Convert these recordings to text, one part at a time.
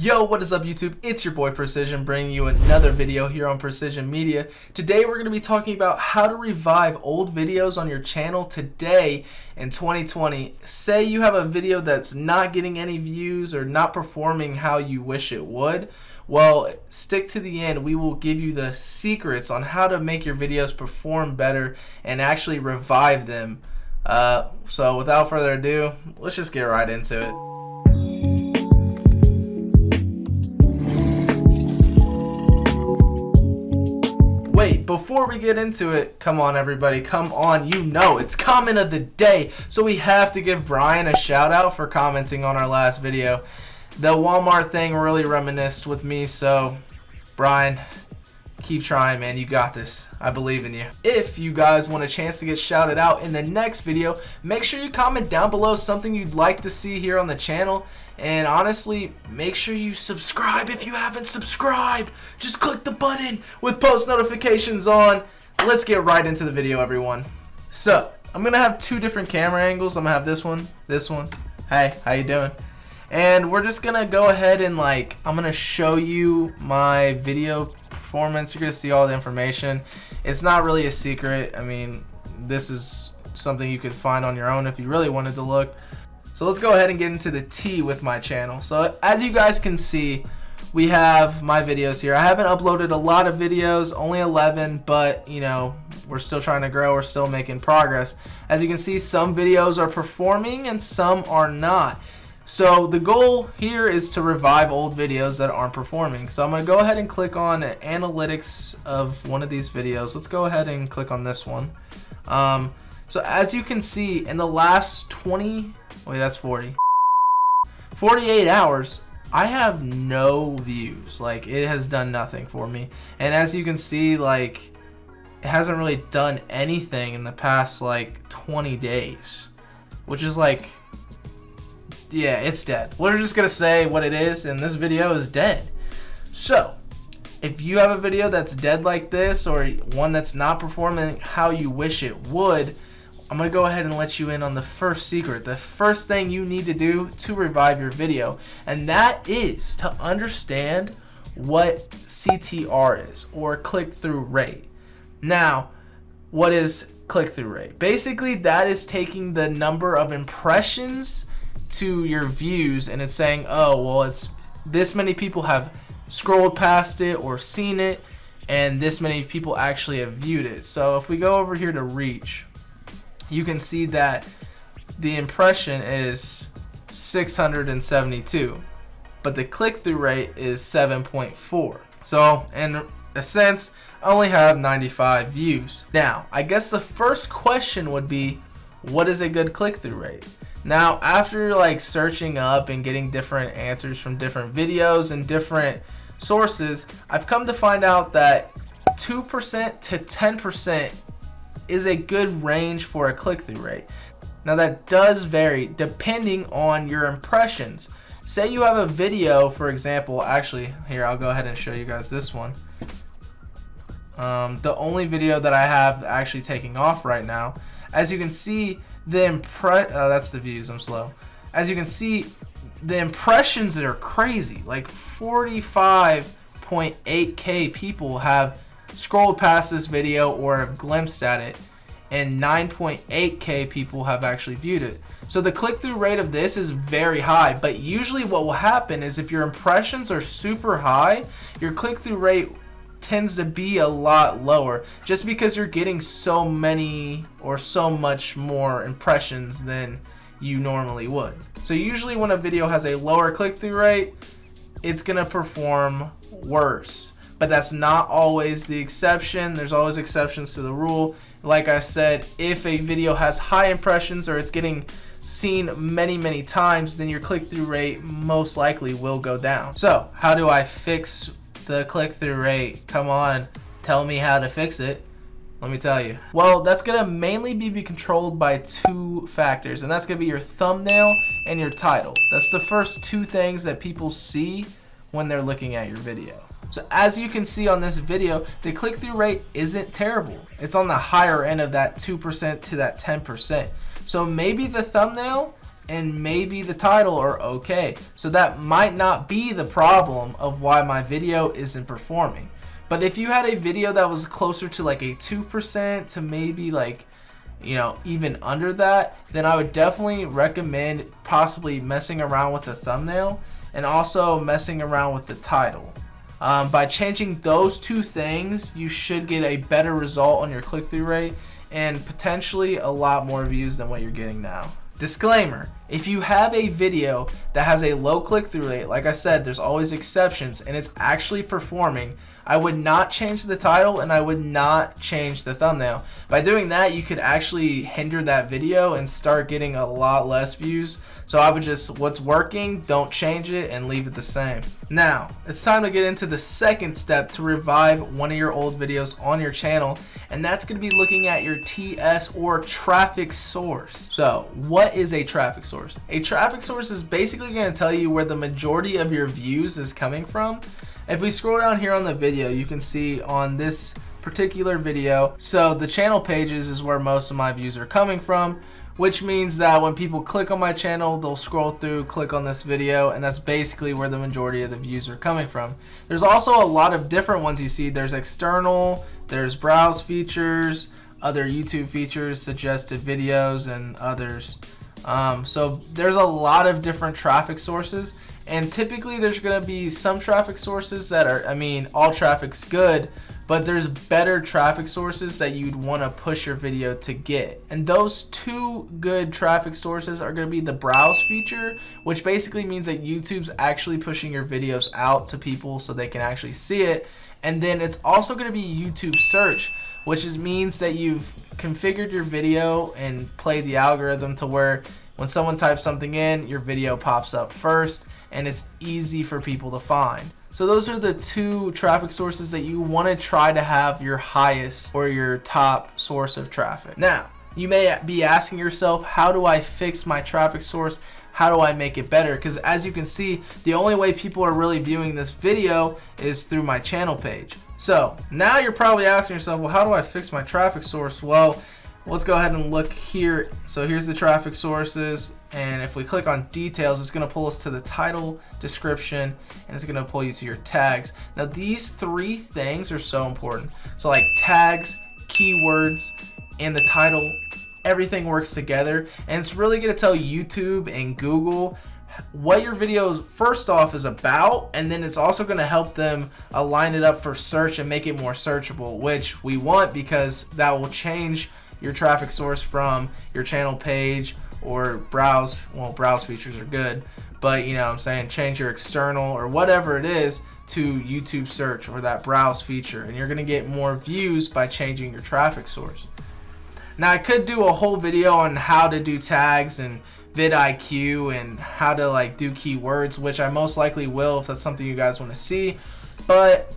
Yo, what is up YouTube? It's your boy Precision bringing you another video here on Precision Media. Today we're going to be talking about how to revive old videos on your channel today in 2020. Say you have a video that's not getting any views or not performing how you wish it would. Well, stick to the end. We will give you the secrets on how to make your videos perform better and actually revive them. So without further ado, let's just get right into it. Wait, before we get into it, come on everybody, come on, you know it's comment of the day, so we have to give Brian a shout out for commenting on our last video. The Walmart thing really reminisced with me, so Brian, keep trying, man, you got this. I believe in you. If you guys want a chance to get shouted out in the next video, make sure you comment down below something you'd like to see here on the channel. And honestly, make sure you subscribe if you haven't subscribed. Just click the button with post notifications on. Let's get right into the video, everyone. So, I'm going to have two different camera angles. I'm going to have this one. Hey, how you doing? And we're just going to go ahead and I'm going to show you my video performance. You're going to see all the information. It's not really a secret. I mean, this is something you could find on your own if you really wanted to look. So let's go ahead and get into the tea with my channel. So as you guys can see, we have my videos here. I haven't uploaded a lot of videos, only 11, but you know, we're still trying to grow, we're still making progress. As you can see, some videos are performing and some are not. So the goal here is to revive old videos that aren't performing. So I'm going to go ahead and click on analytics of one of these videos. Let's go ahead and click on this one. So as you can see, in the last 48 hours, I have no views. Like, it has done nothing for me. And as you can see, it hasn't really done anything in the past 20 days, which is yeah, it's dead. We're just gonna say what it is, and this video is dead. So if you have a video that's dead like this, or one that's not performing how you wish it would, I'm going to go ahead and let you in on the first secret, the first thing you need to do to revive your video, and that is to understand what CTR is, or click-through rate. Now, what is click-through rate? Basically, that is taking the number of impressions to your views, and it's saying, oh, well, it's this many people have scrolled past it or seen it, and this many people actually have viewed it. So if we go over here to reach, you can see that the impression is 672, but the click-through rate is 7.4. So in a sense, I only have 95 views. Now, I guess the first question would be, what is a good click-through rate? Now, after searching up and getting different answers from different videos and different sources, I've come to find out that 2% to 10% is a good range for a click-through rate. Now that does vary depending on your impressions. Say you have a video, for example, actually here, I'll go ahead and show you guys this one. The only video that I have actually taking off right now. As you can see, that's the views, I'm slow. As you can see, the impressions are crazy. 45.8K people have scrolled past this video or have glimpsed at it, and 9.8K people have actually viewed it. So the click-through rate of this is very high, but usually what will happen is if your impressions are super high, your click-through rate tends to be a lot lower, just because you're getting so many or so much more impressions than you normally would. So usually when a video has a lower click-through rate, it's gonna perform worse. But that's not always the exception. There's always exceptions to the rule. Like I said, if a video has high impressions or it's getting seen many times, then your click-through rate most likely will go down. So how do I fix the click-through rate? Come on, tell me how to fix it. Let me tell you. Well, that's gonna mainly be controlled by two factors, and that's gonna be your thumbnail and your title. That's the first two things that people see when they're looking at your video. So as you can see on this video, the click-through rate isn't terrible. It's on the higher end of that 2% to that 10%. So maybe the thumbnail and maybe the title are okay. So that might not be the problem of why my video isn't performing. But if you had a video that was closer to like a 2% to maybe like, you know, even under that, then I would definitely recommend possibly messing around with the thumbnail and also messing around with the title. By changing those two things, you should get a better result on your click-through rate and potentially a lot more views than what you're getting now. Disclaimer, if you have a video that has a low click-through rate, like I said, there's always exceptions, and it's actually performing, I would not change the title and I would not change the thumbnail. By doing that, you could actually hinder that video and start getting a lot less views. So I would just, what's working, don't change it and leave it the same. Now, it's time to get into the second step to revive one of your old videos on your channel, and that's going to be looking at your TS or traffic source. So what is a traffic source? A traffic source is basically going to tell you where the majority of your views is coming from. If we scroll down here on the video, you can see on this particular video, so the channel pages is where most of my views are coming from, which means that when people click on my channel, they'll scroll through, click on this video, and that's basically where the majority of the views are coming from. There's also a lot of different ones you see. There's external, there's browse features, other YouTube features, suggested videos, and others. So there's a lot of different traffic sources, and typically there's going to be some traffic sources that are, I mean, all traffic's good, but there's better traffic sources that you'd want to push your video to get. And those two good traffic sources are going to be the browse feature, which basically means that YouTube's actually pushing your videos out to people so they can actually see it. And then it's also going to be YouTube search, which means that you've configured your video and played the algorithm to where when someone types something in, your video pops up first and it's easy for people to find. So those are the two traffic sources that you want to try to have your highest or your top source of traffic. Now, you may be asking yourself, how do I fix my traffic source? How do I make it better? Because as you can see, the only way people are really viewing this video is through my channel page. So now you're probably asking yourself, well, how do I fix my traffic source? Well, let's go ahead and look here. So here's the traffic sources, and if we click on details, it's going to pull us to the title, description, and it's going to pull you to your tags. Now these three things are so important. So like tags, keywords, and the title, everything works together, and it's really going to tell YouTube and Google what your video first off is about, and then it's also going to help them align it up for search and make it more searchable, which we want because that will change your traffic source from your channel page or browse. Well, browse features are good, but you know what I'm saying, change your external or whatever it is to YouTube search or that browse feature, and you're going to get more views by changing your traffic source. Now I could do a whole video on how to do tags and vidIQ and how to like do keywords, which I most likely will if that's something you guys want to see, but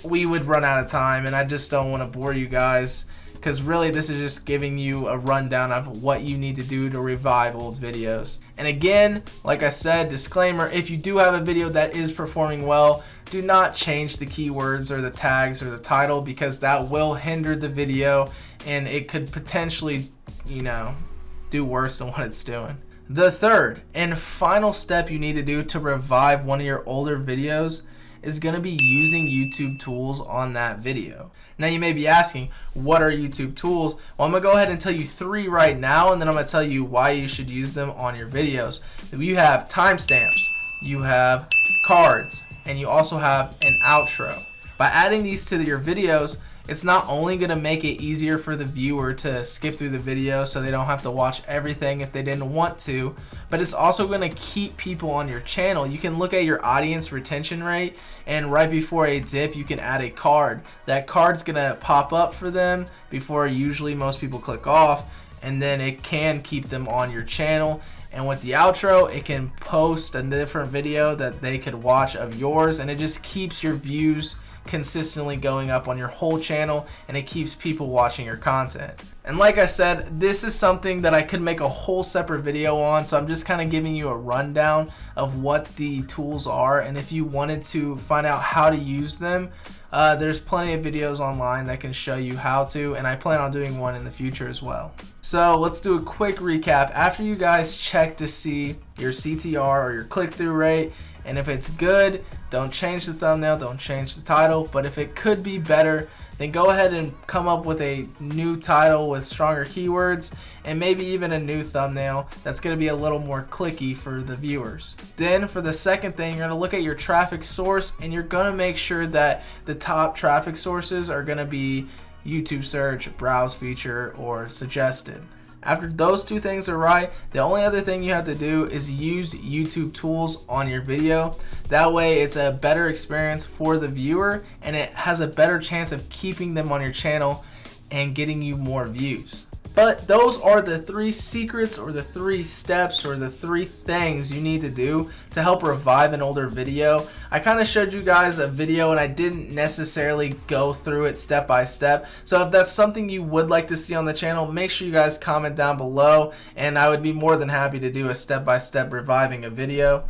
we would run out of time and I just don't want to bore you guys, because really this is just giving you a rundown of what you need to do to revive old videos. And again, like I said, disclaimer, if you do have a video that is performing well, do not change the keywords or the tags or the title, because that will hinder the video and it could potentially, you know, do worse than what it's doing. The third and final step you need to do to revive one of your older videos is going to be using YouTube tools on that video. Now you may be asking, what are YouTube tools? Well, I'm going to go ahead and tell you three right now, and then I'm going to tell you why you should use them on your videos. You have timestamps, you have cards, and you also have an outro. By adding these to your videos, it's not only going to make it easier for the viewer to skip through the video so they don't have to watch everything if they didn't want to, but it's also going to keep people on your channel. You can look at your audience retention rate, and right before a dip you can add a card. That card's going to pop up for them before usually most people click off, and then it can keep them on your channel. And with the outro, it can post a different video that they could watch of yours, and it just keeps your views consistently going up on your whole channel, and it keeps people watching your content. And like I said, this is something that I could make a whole separate video on, so I'm just kind of giving you a rundown of what the tools are, and if you wanted to find out how to use them, there's plenty of videos online that can show you how to, and I plan on doing one in the future as well. So let's do a quick recap. After you guys check to see your CTR or your click-through rate, and if it's good, don't change the thumbnail, don't change the title, but if it could be better, then go ahead and come up with a new title with stronger keywords and maybe even a new thumbnail that's going to be a little more clicky for the viewers. Then for the second thing, you're going to look at your traffic source, and you're going to make sure that the top traffic sources are going to be YouTube search, browse feature, or suggested. After those two things are right, the only other thing you have to do is use YouTube tools on your video. That way it's a better experience for the viewer, and it has a better chance of keeping them on your channel and getting you more views. But those are the 3 secrets, or the 3 steps, or the 3 things you need to do to help revive an older video. I kind of showed you guys a video and I didn't necessarily go through it step by step. So if that's something you would like to see on the channel, make sure you guys comment down below, and I would be more than happy to do a step-by-step reviving a video.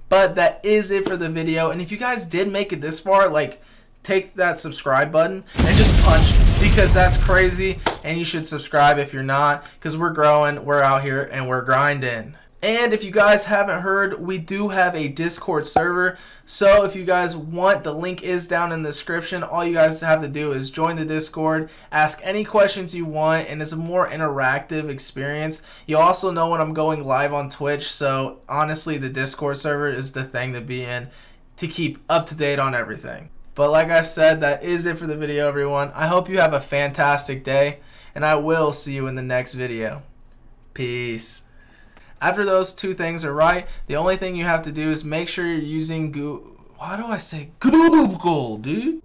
But that is it for the video, and if you guys did make it this far, like, take that subscribe button and just punch, because that's crazy, and you should subscribe if you're not, because we're growing, we're out here, and we're grinding. And if you guys haven't heard, we do have a Discord server, so if you guys want, the link is down in the description. All you guys have to do is join the Discord, ask any questions you want, and it's a more interactive experience. You also know when I'm going live on Twitch, so honestly the Discord server is the thing to be in to keep up to date on everything. But like I said, that is it for the video, everyone. I hope you have a fantastic day, and I will see you in the next video. Peace. After those 2 things are right, the only thing you have to do is make sure you're using Google. Why do I say Google, dude?